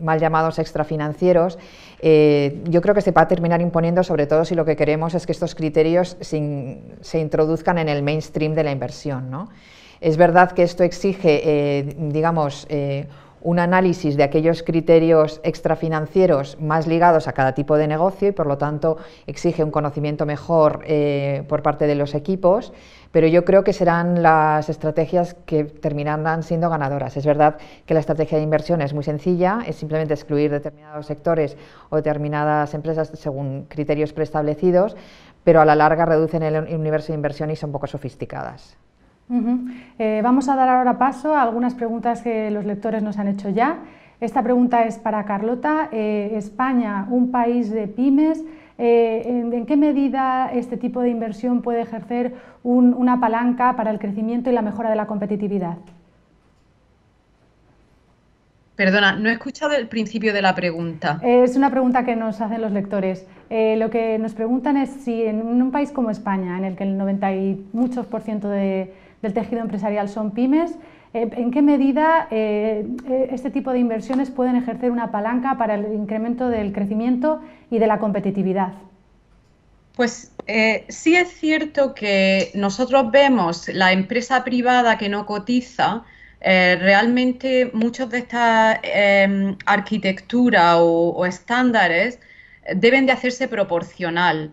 mal llamados extrafinancieros, yo creo que se va a terminar imponiendo, sobre todo si lo que queremos es que estos criterios se introduzcan en el mainstream de la inversión, ¿no? Es verdad que esto exige, un análisis de aquellos criterios extrafinancieros más ligados a cada tipo de negocio y por lo tanto exige un conocimiento mejor por parte de los equipos, pero yo creo que serán las estrategias que terminarán siendo ganadoras. Es verdad que la estrategia de inversión es muy sencilla, es simplemente excluir determinados sectores o determinadas empresas según criterios preestablecidos, pero a la larga reducen el universo de inversión y son poco sofisticadas. Vamos a dar ahora paso a algunas preguntas que los lectores nos han hecho ya. Esta pregunta es para Carlota. España, un país de pymes, ¿En qué medida este tipo de inversión puede ejercer una palanca para el crecimiento y la mejora de la competitividad? Perdona, no he escuchado el principio de la pregunta. Es una pregunta que nos hacen los lectores. Lo que nos preguntan es si en un país como España, en el que el 90 y muchos % del tejido empresarial son pymes, ¿en qué medida este tipo de inversiones pueden ejercer una palanca para el incremento del crecimiento y de la competitividad? Pues sí es cierto que nosotros vemos la empresa privada que no cotiza, realmente muchas de estas arquitectura o estándares deben de hacerse proporcional,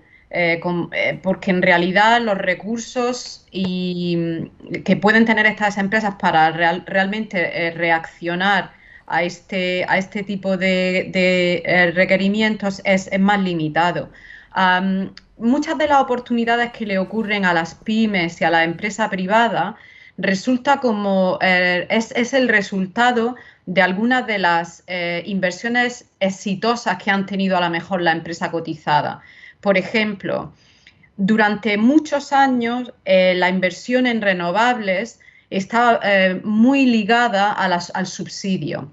porque en realidad los recursos que pueden tener estas empresas para realmente reaccionar a este tipo de requerimientos es más limitado. Muchas de las oportunidades que le ocurren a las pymes y a la empresa privada resulta como es el resultado de algunas de las inversiones exitosas que han tenido a lo mejor la empresa cotizada. Por ejemplo, durante muchos años la inversión en renovables estaba muy ligada al subsidio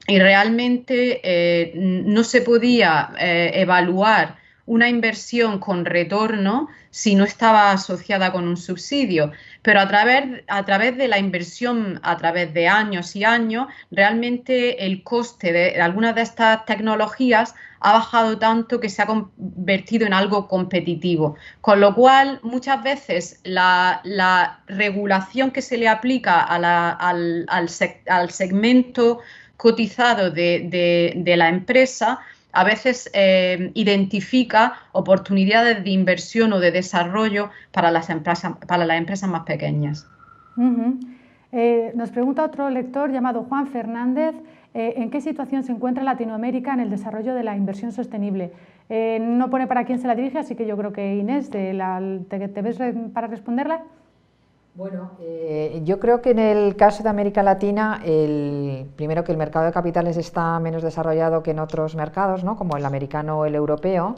y realmente no se podía evaluar una inversión con retorno si no estaba asociada con un subsidio, pero a través de la inversión, a través de años y años, realmente el coste de algunas de estas tecnologías ha bajado tanto que se ha convertido en algo competitivo, con lo cual muchas veces la regulación que se le aplica al segmento cotizado de la empresa a veces identifica oportunidades de inversión o de desarrollo para las empresas más pequeñas. Nos pregunta otro lector llamado Juan Fernández, ¿en qué situación se encuentra Latinoamérica en el desarrollo de la inversión sostenible? No pone para quién se la dirige, así que yo creo que Inés, ¿te ves para responderla? Bueno, yo creo que en el caso de América Latina, primero que el mercado de capitales está menos desarrollado que en otros mercados, ¿no?, como el americano o el europeo,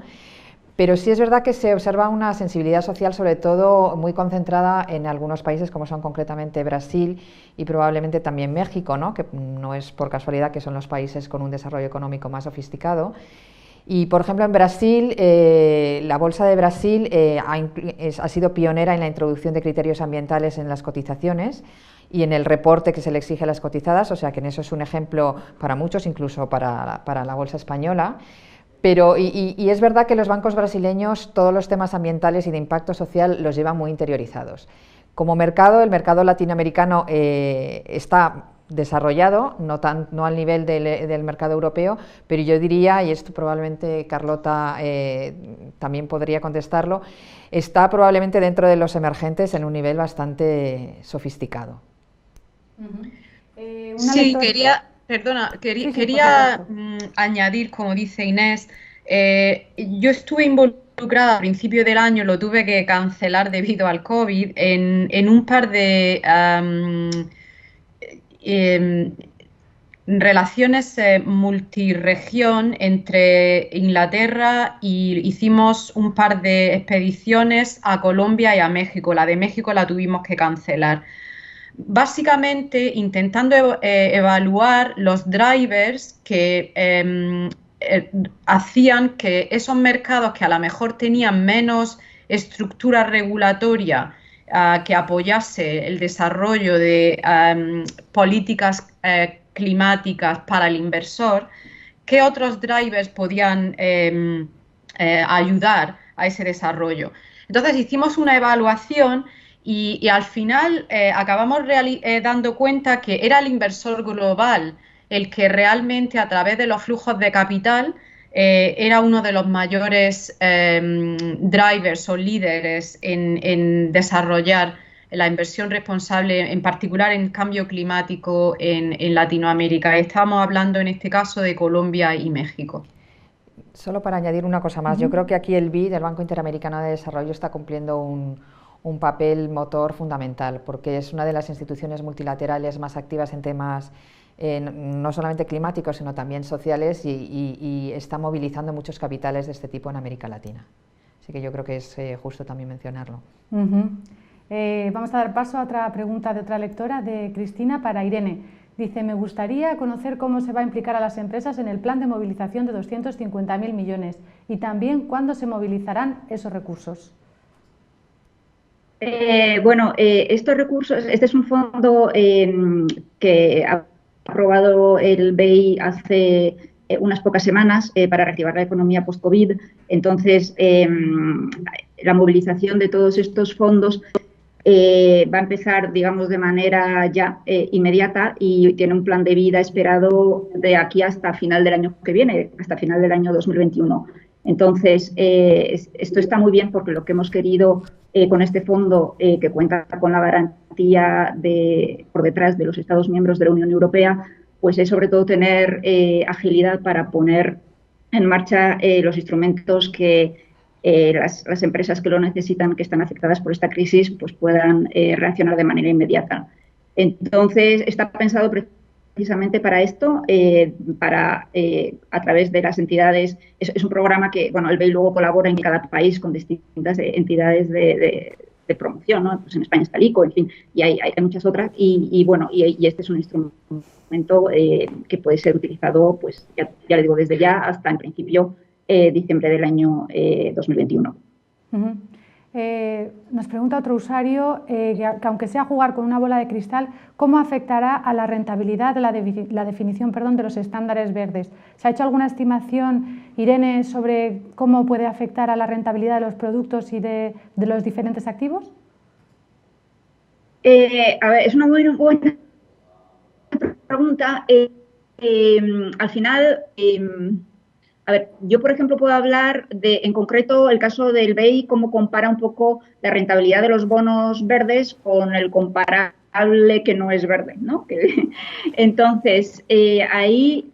pero sí es verdad que se observa una sensibilidad social, sobre todo muy concentrada en algunos países como son concretamente Brasil y probablemente también México, ¿no?, que no es por casualidad que son los países con un desarrollo económico más sofisticado. Y, por ejemplo, en Brasil, la Bolsa de Brasil ha sido pionera en la introducción de criterios ambientales en las cotizaciones y en el reporte que se le exige a las cotizadas, o sea que en eso es un ejemplo para muchos, incluso para la Bolsa española. Pero, y es verdad que los bancos brasileños todos los temas ambientales y de impacto social los llevan muy interiorizados. Como mercado, el mercado latinoamericano está desarrollado, no al nivel del mercado europeo, pero yo diría, y esto probablemente Carlota también podría contestarlo, está probablemente dentro de los emergentes en un nivel bastante sofisticado. Sí, quería añadir, como dice Inés, yo estuve involucrada al principio del año, lo tuve que cancelar debido al COVID, en un par de relaciones multirregión entre Inglaterra, y hicimos un par de expediciones a Colombia y a México. La de México la tuvimos que cancelar. Básicamente intentando evaluar los drivers que hacían que esos mercados que a lo mejor tenían menos estructura regulatoria que apoyase el desarrollo de políticas climáticas para el inversor, ¿qué otros drivers podían ayudar a ese desarrollo? Entonces hicimos una evaluación y al final acabamos dando cuenta que era el inversor global el que realmente, a través de los flujos de capital, era uno de los mayores drivers o líderes en desarrollar la inversión responsable, en particular en cambio climático en Latinoamérica. Estamos hablando en este caso de Colombia y México. Solo para añadir una cosa más, yo creo que aquí el BID, el Banco Interamericano de Desarrollo, está cumpliendo un papel motor fundamental, porque es una de las instituciones multilaterales más activas en temas no solamente climáticos, sino también sociales, y está movilizando muchos capitales de este tipo en América Latina. Así que yo creo que es justo también mencionarlo. Vamos a dar paso a otra pregunta de otra lectora, de Cristina, para Irene. Dice, me gustaría conocer cómo se va a implicar a las empresas en el plan de movilización de 250.000 millones y también cuándo se movilizarán esos recursos. Estos recursos, este es un fondo que ha aprobado el BEI hace unas pocas semanas para reactivar la economía post-COVID. Entonces, la movilización de todos estos fondos va a empezar, digamos, de manera ya inmediata y tiene un plan de vida esperado de aquí hasta final del año que viene, hasta final del año 2021. Entonces, esto está muy bien porque lo que hemos querido con este fondo, que cuenta con la garantía por detrás de los Estados miembros de la Unión Europea, pues es sobre todo tener agilidad para poner en marcha los instrumentos que las empresas que lo necesitan, que están afectadas por esta crisis, pues puedan reaccionar de manera inmediata. Entonces, está pensado precisamente para esto, a través de las entidades. Es un programa que, bueno, el BEI luego colabora en cada país con distintas entidades de promoción, ¿no? Pues en España está el ICO, en fin, y hay muchas otras, y este es un instrumento que puede ser utilizado, pues ya le digo, desde ya hasta en principio diciembre del año 2021. Nos pregunta otro usuario que aunque sea jugar con una bola de cristal, ¿cómo afectará a la rentabilidad la definición de los estándares verdes? ¿Se ha hecho alguna estimación, Irene, sobre cómo puede afectar a la rentabilidad de los productos y de los diferentes activos? A ver, es una muy buena pregunta. Al final, a ver, yo, por ejemplo, puedo hablar en concreto, el caso del BEI, cómo compara un poco la rentabilidad de los bonos verdes con el comparable que no es verde, ¿no? Entonces, ahí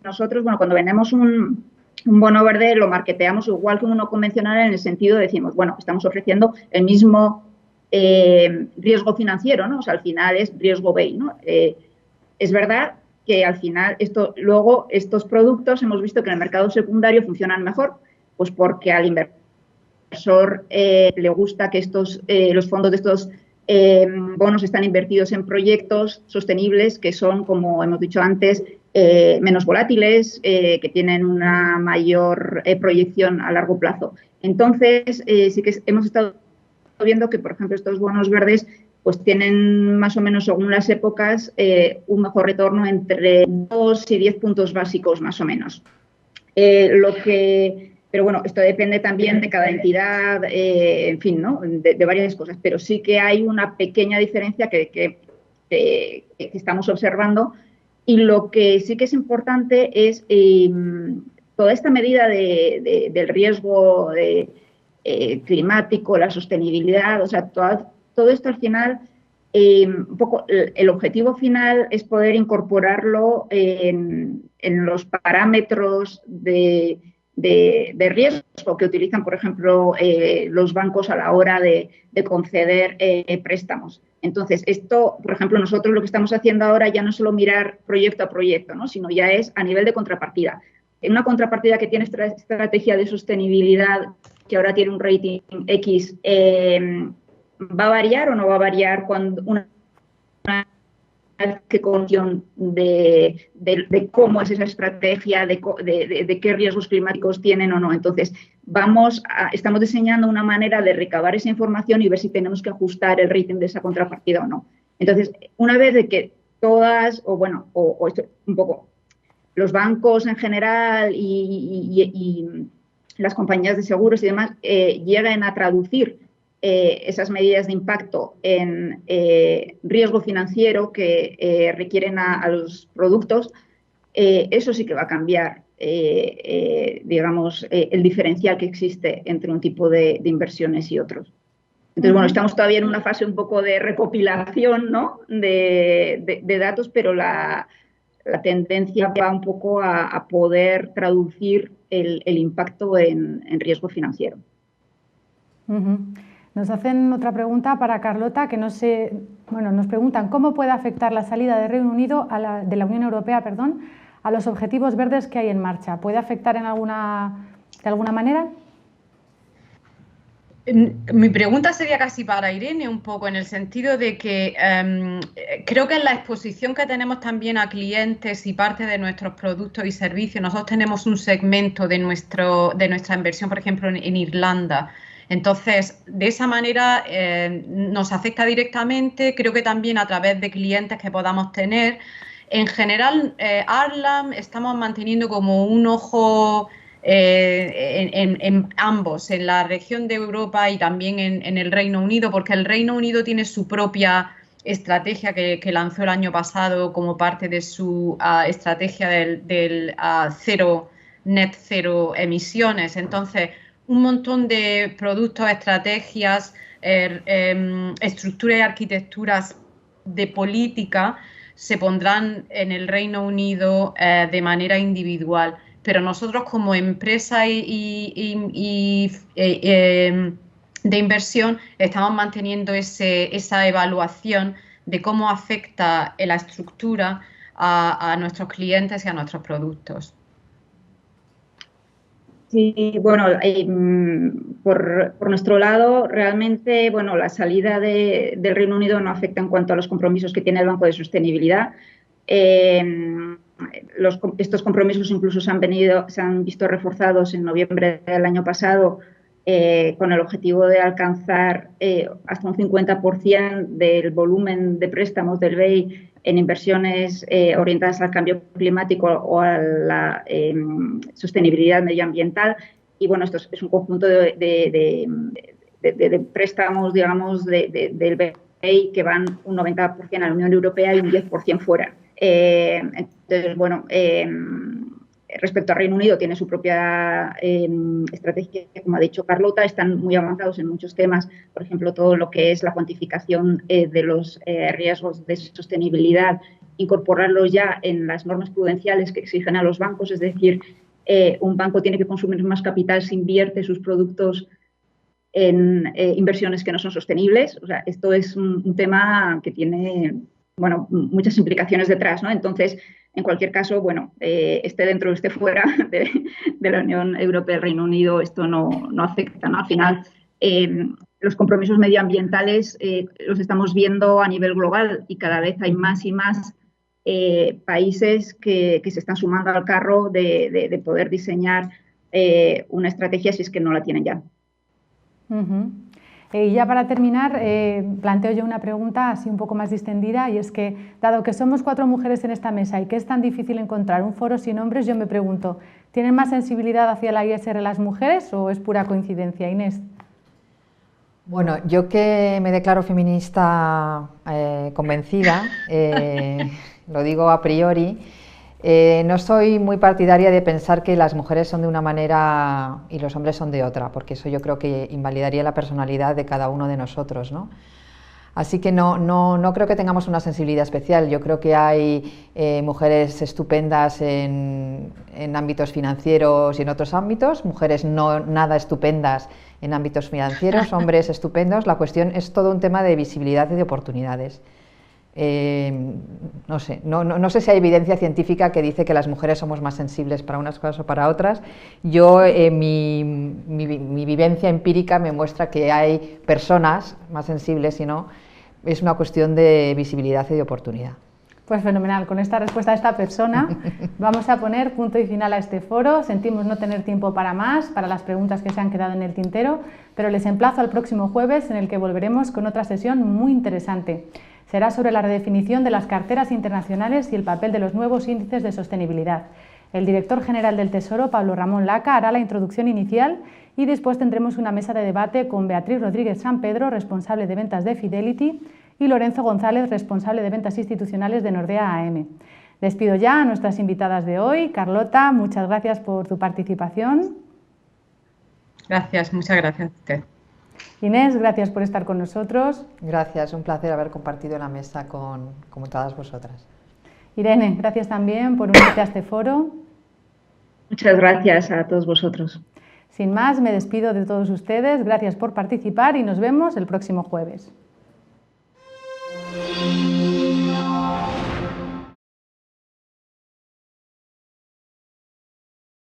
nosotros, bueno, cuando vendemos un bono verde, lo marketeamos igual que uno convencional, en el sentido de decimos, bueno, estamos ofreciendo el mismo riesgo financiero, ¿no? O sea, al final es riesgo BEI, ¿no? Es verdad que al final luego estos productos hemos visto que en el mercado secundario funcionan mejor, pues porque al inversor le gusta que los fondos de estos bonos están invertidos en proyectos sostenibles que son, como hemos dicho antes, menos volátiles, que tienen una mayor proyección a largo plazo. Entonces, sí que hemos estado viendo que, por ejemplo, estos bonos verdes pues tienen más o menos, según las épocas, un mejor retorno entre 2 y 10 puntos básicos, más o menos. Pero bueno, esto depende también de cada entidad, en fin, ¿no? De varias cosas, pero sí que hay una pequeña diferencia que estamos observando, y lo que sí que es importante es toda esta medida del riesgo climático, la sostenibilidad, o sea, todo esto al final, un poco el objetivo final es poder incorporarlo en los parámetros de riesgo que utilizan, por ejemplo, los bancos a la hora de conceder préstamos. Entonces, esto, por ejemplo, nosotros lo que estamos haciendo ahora ya no es solo mirar proyecto a proyecto, ¿no? Sino ya es a nivel de contrapartida. En una contrapartida que tiene estrategia de sostenibilidad, que ahora tiene un rating X, ¿va a variar o no va a variar cuando una condición de cómo es esa estrategia, de qué riesgos climáticos tienen o no? Entonces, estamos diseñando una manera de recabar esa información y ver si tenemos que ajustar el rating de esa contrapartida o no. Entonces, una vez de que todas, o esto un poco, los bancos en general y las compañías de seguros y demás lleguen a traducir esas medidas de impacto en riesgo financiero que requieren a los productos, eso sí que va a cambiar, digamos, el diferencial que existe entre un tipo de inversiones y otros. Entonces, bueno, estamos todavía en una fase un poco de recopilación, ¿no? de datos, pero la tendencia va un poco a poder traducir el impacto en riesgo financiero. Nos hacen otra pregunta para Carlota, que no sé Bueno, nos preguntan cómo puede afectar la salida del Reino Unido de la Unión Europea, a los objetivos verdes que hay en marcha. ¿Puede afectar de alguna manera? Mi pregunta sería casi para Irene un poco, en el sentido de que creo que en la exposición que tenemos también a clientes y parte de nuestros productos y servicios, nosotros tenemos un segmento de nuestra inversión, por ejemplo, en Irlanda. Entonces, de esa manera nos afecta directamente, creo que también a través de clientes que podamos tener. En general, Arlam estamos manteniendo como un ojo en ambos, en la región de Europa y también en el Reino Unido, porque el Reino Unido tiene su propia estrategia que lanzó el año pasado como parte de su estrategia del net cero emisiones. Entonces, un montón de productos, estrategias, estructuras y arquitecturas de política se pondrán en el Reino Unido de manera individual. Pero nosotros como empresa de inversión estamos manteniendo esa evaluación de cómo afecta la estructura a nuestros clientes y a nuestros productos. Sí, bueno, por nuestro lado, realmente, bueno, la salida del Reino Unido no afecta en cuanto a los compromisos que tiene el Banco de Sostenibilidad. Estos compromisos incluso se han visto reforzados en noviembre del año pasado con el objetivo de alcanzar hasta un 50% del volumen de préstamos del BEI en inversiones orientadas al cambio climático o a la sostenibilidad medioambiental. Y bueno, esto es un conjunto de préstamos, digamos, del BEI que van un 90% a la Unión Europea y un 10% fuera. Entonces, bueno, respecto al Reino Unido, tiene su propia estrategia, como ha dicho Carlota, están muy avanzados en muchos temas, por ejemplo, todo lo que es la cuantificación de los riesgos de sostenibilidad, incorporarlos ya en las normas prudenciales que exigen a los bancos, es decir, un banco tiene que consumir más capital si invierte sus productos en inversiones que no son sostenibles. O sea, esto es un tema que tiene, bueno, muchas implicaciones detrás, ¿no? Entonces, en cualquier caso, bueno, esté dentro o esté fuera de la Unión Europea, el Reino Unido, esto no afecta, ¿no? Al final, los compromisos medioambientales los estamos viendo a nivel global y cada vez hay más y más países que se están sumando al carro de poder diseñar una estrategia si es que no la tienen ya. Y ya para terminar, planteo yo una pregunta así un poco más distendida, y es que, dado que somos 4 mujeres en esta mesa y que es tan difícil encontrar un foro sin hombres, yo me pregunto, ¿tienen más sensibilidad hacia la ISR las mujeres o es pura coincidencia? Inés. Bueno, yo que me declaro feminista convencida, lo digo a priori, no soy muy partidaria de pensar que las mujeres son de una manera y los hombres son de otra, porque eso yo creo que invalidaría la personalidad de cada uno de nosotros, ¿no? Así que no creo que tengamos una sensibilidad especial. Yo creo que hay mujeres estupendas en ámbitos financieros y en otros ámbitos, mujeres no nada estupendas en ámbitos financieros, hombres estupendos. La cuestión es todo un tema de visibilidad y de oportunidades. No sé si hay evidencia científica que dice que las mujeres somos más sensibles para unas cosas o para otras. Yo, mi vivencia empírica me muestra que hay personas más sensibles, y no, es una cuestión de visibilidad y de oportunidad. Pues fenomenal, con esta respuesta de esta persona vamos a poner punto y final a este foro. Sentimos no tener tiempo para más, para las preguntas que se han quedado en el tintero, pero les emplazo al próximo jueves, en el que volveremos con otra sesión muy interesante. Será sobre la redefinición de las carteras internacionales y el papel de los nuevos índices de sostenibilidad. El director general del Tesoro, Pablo Ramón Laca, hará la introducción inicial y después tendremos una mesa de debate con Beatriz Rodríguez San Pedro, responsable de ventas de Fidelity, y Lorenzo González, responsable de ventas institucionales de Nordea AM. Despido ya a nuestras invitadas de hoy. Carlota, muchas gracias por tu participación. Gracias, muchas gracias a usted. Inés, gracias por estar con nosotros. Gracias, un placer haber compartido la mesa con todas vosotras. Irene, gracias también por unirte a este foro. Muchas gracias a todos vosotros. Sin más, me despido de todos ustedes. Gracias por participar y nos vemos el próximo jueves. Adiós.